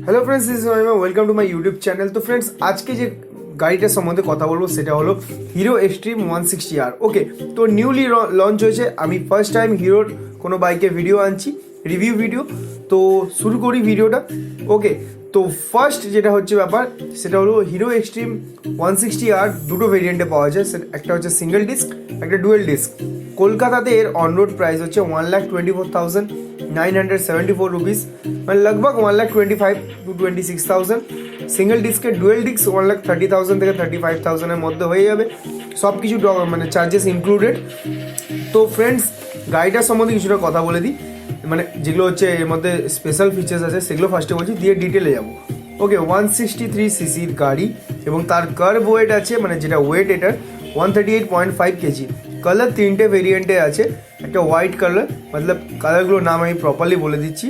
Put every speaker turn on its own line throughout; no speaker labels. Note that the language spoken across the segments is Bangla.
Hello friends, this is welcome to my YouTube channel. तो फ्रेंड्स, आज के जो গাড়িটার সম্বন্ধে কথা বলবো সেটা হলো হিরো এক্সট্রিম 160R। ওকে, তো নিউলি লঞ্চ হয়েছে। আমি ফার্স্ট টাইম হিরোর কোনো বাইকের ভিডিও আনছি, রিভিউ ভিডিও। তো শুরু করি ভিডিওটা। ওকে, তো ফার্স্ট যেটা হচ্ছে ব্যাপার সেটা হলো হিরো এক্সট্রিম 160R দুটো ভেরিয়েন্টে পাওয়া যায়। একটা হচ্ছে সিঙ্গেল ডিস্ক, একটা ডুয়েল ডিস্ক। কলকাতাতে এর অন রোড প্রাইস হচ্ছে 1,24,974 রুপিস, মানে লগভগ 1,25,000 to 26,000। সিঙ্গেল ডিস্কের ডুয়েল ডিস্ক 1,30,000 থেকে 35,000-এর মধ্যে হয়ে যাবে, সব কিছু মানে চার্জেস ইনক্লুডেড। তো ফ্রেন্ডস, গাড়িটার সম্বন্ধে কিছুটা কথা বলে দিই, মানে যেগুলো হচ্ছে এর মধ্যে স্পেশাল ফিচার্স আছে সেগুলো ফার্স্টে বলছি, দিয়ে ডিটেলে যাবো। ওকে, 163 সিসির গাড়ি এবং তার কার্ভ ওয়েট আছে, মানে যেটা ওয়েট এটার 138.5 কেজি। কালার তিনটে ভেরিয়েন্টে আছে, একটা হোয়াইট কালার, মতলব কালারগুলোর নাম আমি প্রপারলি বলে দিচ্ছি।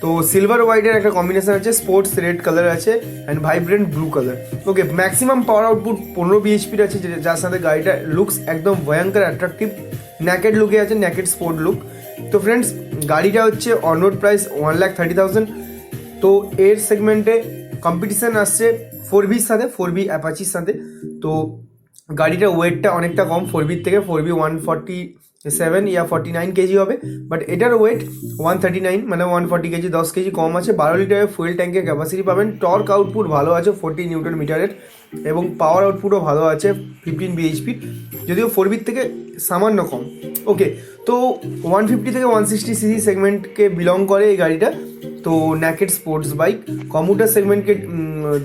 তো সিলভার হোয়াইটের একটা কম্বিনেশন আছে, স্পোর্টস রেড কালার আছে and vibrant blue colour. Okay, maximum power output 15 বিএইচপির আছে, যার সাথে গাড়িটা লুকস একদম ভয়ঙ্কর অ্যাট্রাকটিভ, ন্যাকেড লুকে আছে, ন্যাকেড স্পোর্ট লুক। তো ফ্রেন্ডস, গাড়িটা হচ্ছে অন রোড প্রাইস 1,30,000। তো এর সেগমেন্টে কম্পিটিশান আসছে 4Bর সাথে, 4B অ্যাপাচির সাথে। তো গাড়িটার ওয়েটটা অনেকটা কম 4Bর থেকে, 4B 147 ইয়া 49 কেজি হবে, বাট এটার ওয়েট 139, মানে 140 কেজি, 10 কেজি কম আছে। 12 লিটারের ফুয়েল ট্যাঙ্কের ক্যাপাসিটি পাবেন। টর্ক আউটপুট ভালো আছে 40 নিউটন মিটারের, এবং পাওয়ার আউটপুটও ভালো আছে 15 বিএইচপির, যদিও 4Bর থেকে সামান্য কম। ওকে, তো 150 থেকে 160 সিসি সেগমেন্টকে বিলং করে এই গাড়িটা। তো ন্যাকেড স্পোর্টস বাইক, কমিউটার সেগমেন্টকে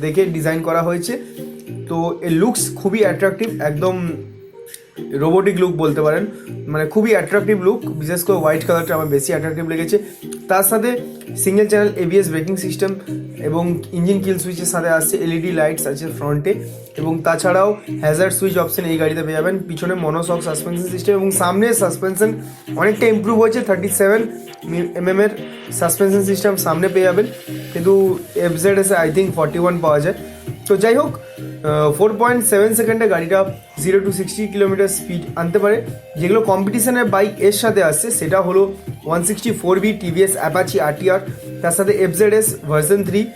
দেখে ডিজাইন করা হয়েছে। তো এর লুকস খুবই অ্যাট্রাকটিভ, একদম রোবোটিক লুক বলতে পারেন, মানে খুবই অ্যাট্রাকটিভ লুক। বিশেষ করে হোয়াইট কালারটা আমার বেশি অ্যাট্রাকটিভ লেগেছে। তার সাথে single channel ABS braking system এবং ইঞ্জিন কিল সুইচের সাথে আসছে, LED লাইটস আছে ফ্রন্টে, এবং তাছাড়াও হ্যাজার্ড সুইচ অপশন এই গাড়িতে পেয়ে যাবেন। পিছনে মনোশক সাসপেনশন সিস্টেম এবং সামনে সাসপেনশন অনেকটা ইম্প্রুভ হয়েছে, 37mm এর সাসপেনশন সিস্টেম সামনে পেয়ে যাবেন, কিন্তু FZS আই থিঙ্ক 41 পাওয়া যায়। তো যাই হোক, 4.7 সেকেন্ডে গাড়িটা 0 to 60 কিলোমিটার স্পিড আনতে পারে। যেগুলো কম্পিটিশনের বাইক এর সাথে আসছে সেটা হলো 164B TVS অ্যাপাচি RTR, তার সাথে FZS version 3,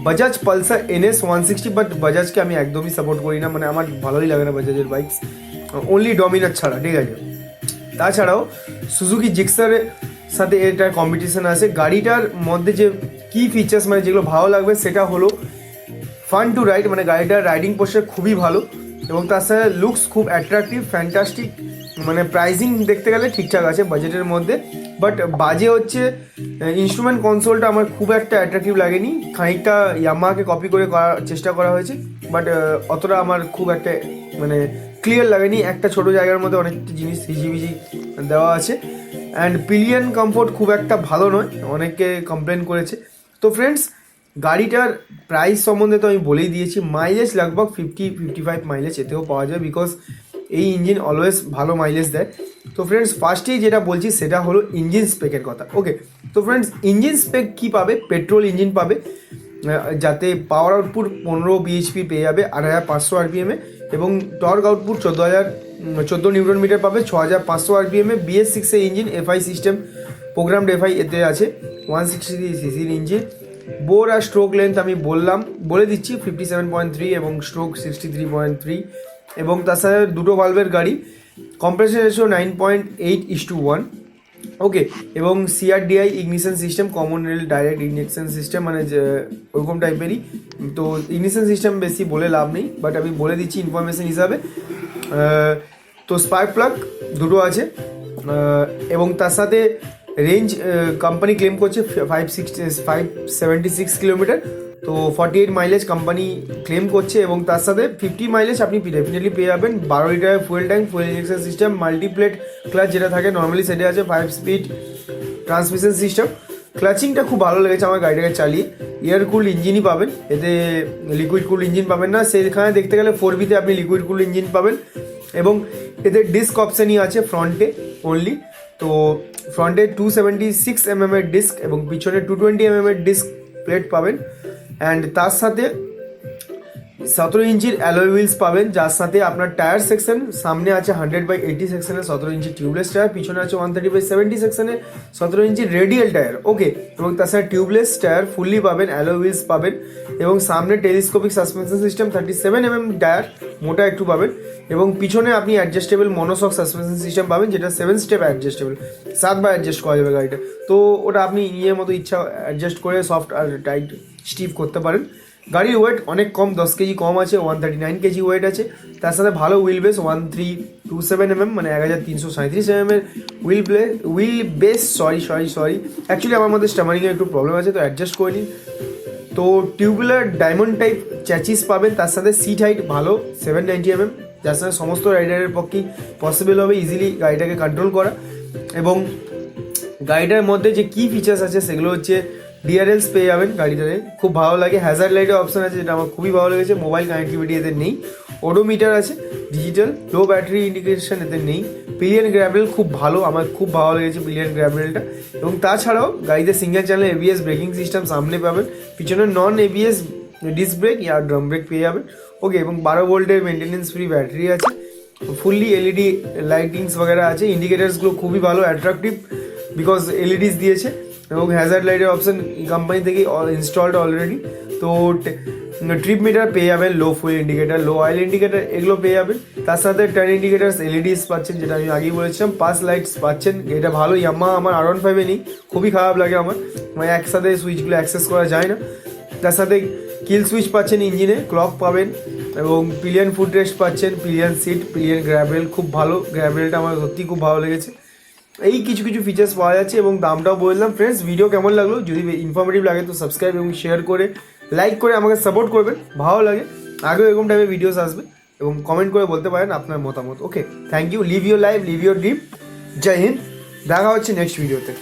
Bajaj Pulsar NS 160। But বাজাজকে আমি একদমই সাপোর্ট করি না, মানে আমার ভালোই লাগে না বাজাজের বাইক, অনলি ডমিনার ছাড়া, ঠিক আছে। তাছাড়াও সুজুকি জিক্সারের সাথে এটার কম্পিটিশন আছে। গাড়িটার মধ্যে যে কী ফিচার্স, মানে যেগুলো ভালো লাগবে সেটা হলো ফান টু রাইড, মানে গাড়িটার রাইডিং পোস্টার খুবই ভালো, এবং তার সাথে লুকস খুব অ্যাট্রাকটিভ, ফ্যান্টাস্টিক। মানে প্রাইসিং দেখতে গেলে ঠিকঠাক আছে বাজেটের মধ্যে, বাট বাজে হচ্ছে ইনস্ট্রুমেন্ট কনসোলটা আমার খুব একটা অ্যাট্রাকটিভ লাগেনি। খানিকটা ইয়ামাহাকে কপি করে করার চেষ্টা করা হয়েছে, বাট অতটা আমার খুব একটা মানে ক্লিয়ার লাগেনি। একটা ছোটো জায়গার মধ্যে অনেক জিনিস হিজিবিজি দেওয়া আছে, অ্যান্ড পিলিয়ন কমফোর্ট খুব একটা ভালো নয়, অনেকে কমপ্লেন করেছে। তো ফ্রেন্ডস, গাড়িটার প্রাইস সম্বন্ধে তো আমি বলেই দিয়েছি। মাইলেজ লগভগ 50-55 মাইলেজ এতেও পাওয়া যায়, বিকজ এই ইঞ্জিন অলওয়েজ ভালো মাইলেজ দেয়। তো ফ্রেন্ডস, ফার্স্টেই যেটা বলছি সেটা হলো ইঞ্জিন স্পেকের কথা। ওকে, তো ফ্রেন্ডস, ইঞ্জিন স্পেক কী পাবে? পেট্রোল ইঞ্জিন পাবে, যাতে পাওয়ার আউটপুট 15 বিএইচপি পেয়ে যাবে 8,500 RPM-এ, এবং টর্ক আউটপুট 14 নিউটন মিটার পাবে 6,500 RPM-এ। BS6 এর engine, FI system, programmed FI এতে আছে, 160 সিসির ইঞ্জিন। বোর আর স্ট্রোক লেন্থ আমি বলে দিচ্ছি 57.3 এবং স্ট্রোক 63.3, এবং তার সাথে দুটো ভালভের গাড়ি, কম্প্রেসর রেশিও 9.8:1। ওকে, এবং CRDI ignition system, common rail direct ignition system, মানে ওরকম টাইপেরই। তো ইগনিশন সিস্টেম বেশি বলে লাভ নেই, বাট আমি বলে দিচ্ছি ইনফরমেশন হিসাবে। তো স্পার্ক প্লাগ দুটো আছে, এবং তার সাথে রেঞ্জ কোম্পানি ক্লেম করছে 576 কিলোমিটার। তো 48 মাইলেজ কোম্পানি ক্লেম করছে, এবং তার সাথে 50 মাইলেজ আপনি ডেফিনেটলি পেয়ে যাবেন। 12 লিটারের fuel tank, fuel injection system, multiplate clutch যেটা থাকে নর্মালি সেটা আছে, 5 স্পিড ট্রান্সমিশন সিস্টেম। ক্লাচিংটা খুব ভালো লেগেছে আমার গাড়িটাকে চালিয়ে। এয়ার কুল ইঞ্জিনই পাবেন এতে, লিকুইড কুল ইঞ্জিন পাবেন না। সেখানে দেখতে গেলে 4Bতে আপনি লিকুইড কুল ইঞ্জিন পাবেন, এবং এতে ডিস্ক অপশানই আছে ফ্রন্টে অনলি। তো ফ্রন্টে 276mm এর ডিস্ক এবং পিছনে 220mm এর ডিস্ক প্লেট পাবেন। অ্যান্ড তার সাথে 17 ইঞ্চির অ্যালয় হুইলস পাবেন, যার সাথে আপনার টায়ার সেকশন সামনে আছে 100/80 সেকশনের 17 ইঞ্চি টিউবলেস টায়ার, পিছনে আছে 130/70 সেকশনের 17 ইঞ্চি রেডিয়াল টায়ার। ওকে, এবং তার সাথে টিউবলেস টায়ার ফুললি পাবেন, অ্যালয় হুইলস পাবেন, এবং সামনে telescopic suspension system 37mm tyre মোটা একটু পাবেন, এবং পিছনে আপনি অ্যাডজাস্টেবল মনোশক সাসপেনশন সিস্টেম পাবেন, যেটা 7 স্টেপ অ্যাডজাস্টেবল, 7বার অ্যাডজাস্ট করা যাবে গাড়িটা। তো ওটা আপনি নিজের মতো ইচ্ছা অ্যাডজাস্ট করে সফট আর টাইট স্টিফ করতে পারেন। গাড়ির ওয়েট অনেক কম, 10 কেজি কম আছে, 139 কেজি ওয়েট আছে। তার সাথে ভালো হুইল বেস 1327mm মানে 1337mm এর হুইল বেস। সরি অ্যাকচুয়ালি আমার মধ্যে স্টামারিংয়ের একটু প্রবলেম আছে, তো অ্যাডজাস্ট করে নিন। তো টিউবুলার ডায়মন্ড টাইপ চ্যাচিস পাবেন, তার সাথে সিট হাইট ভালো 790mm, যার সাথে সমস্ত রাইডারের পক্ষেই পসিবল হবে ইজিলি গাড়িটাকে কন্ট্রোল করা। এবং গাড়িটার মধ্যে যে কী ফিচার্স আছে সেগুলো হচ্ছে ডিআরএলস পেয়ে যাবেন গাড়িটাতে, খুব ভালো লাগে। হ্যাজার্ড লাইটের অপশন আছে, যেটা আমার খুবই ভালো লেগেছে। মোবাইল কানেক্টিভিটি এদের নেই। ওডোমিটার আছে ডিজিটাল, লো ব্যাটারি ইন্ডিকেশন এদের নেই। পিলিয়ন গ্র্যাবেল খুব ভালো, আমার খুব ভালো লেগেছে পিলিয়ন গ্র্যাবেলটা। এবং তাছাড়াও গাড়িতে single channel ABS braking system সামনে পাবেন, পিছনে নন এবিএস ডিস্ক ব্রেক या ড্রাম ব্রেক পেয়ে যাবেন। ওকে, এবং 12 ভোল্টের মেনটেনেন্স ফ্রি ব্যাটারি আছে, ফুললি এলইডি লাইটিংস वगैरह আছে। ইন্ডিকেটার্সগুলো খুবই ভালো, অ্যাট্রাকটিভ, বিকজ এলইডিস দিয়েছে। এবং হ্যাজার্ড লাইটের অপশন কোম্পানি থেকেই ইনস্টলড অলরেডি। তো ট্রিপ মিটার পেয়ে যাবেন, লো ফুয়েল ইন্ডিকেটার, লো অয়েল ইন্ডিকেটার, এগুলো পেয়ে যাবেন। তার সাথে টার্ন ইন্ডিকেটার্স এলইডিস পাচ্ছেন, যেটা আমি আগেই বলেছিলাম। পাস লাইটস পাচ্ছেন, এটা ভালো। ইয়ামাহা আমার R15-এ নেই, খুবই খারাপ লাগে আমার, মানে একসাথে সুইচগুলো অ্যাক্সেস করা যায় না। তার সাথে কিল সুইচ পাচ্ছেন ইঞ্জিনে, ক্লক পাবেন, এবং পিলিয়ন ফুট রেস্ট পাচ্ছেন, পিলিয়ন সিট, পিলিয়ন গ্র্যাবেল খুব ভালো। গ্র্যাবেলটা আমার সত্যি খুব ভালো লেগেছে। এই কিছু ফিচার্স পাওয়া যাচ্ছে, এবং দামটাও বললাম। ফ্রেন্ডস, ভিডিও কেমন লাগলো? যদি ইনফরমেটিভ লাগে তো সাবস্ক্রাইব এবং শেয়ার করে লাইক করে আমাকে সাপোর্ট করবেন, ভালো লাগে। আগেও এরকম টাইপের ভিডিওস আসবে, এবং কমেন্ট করে বলতে পারেন আপনার মতামত। Okay, thank you. Live your life, live your dream. জয় হিন্দ, দেখা হচ্ছে নেক্সট ভিডিওতে।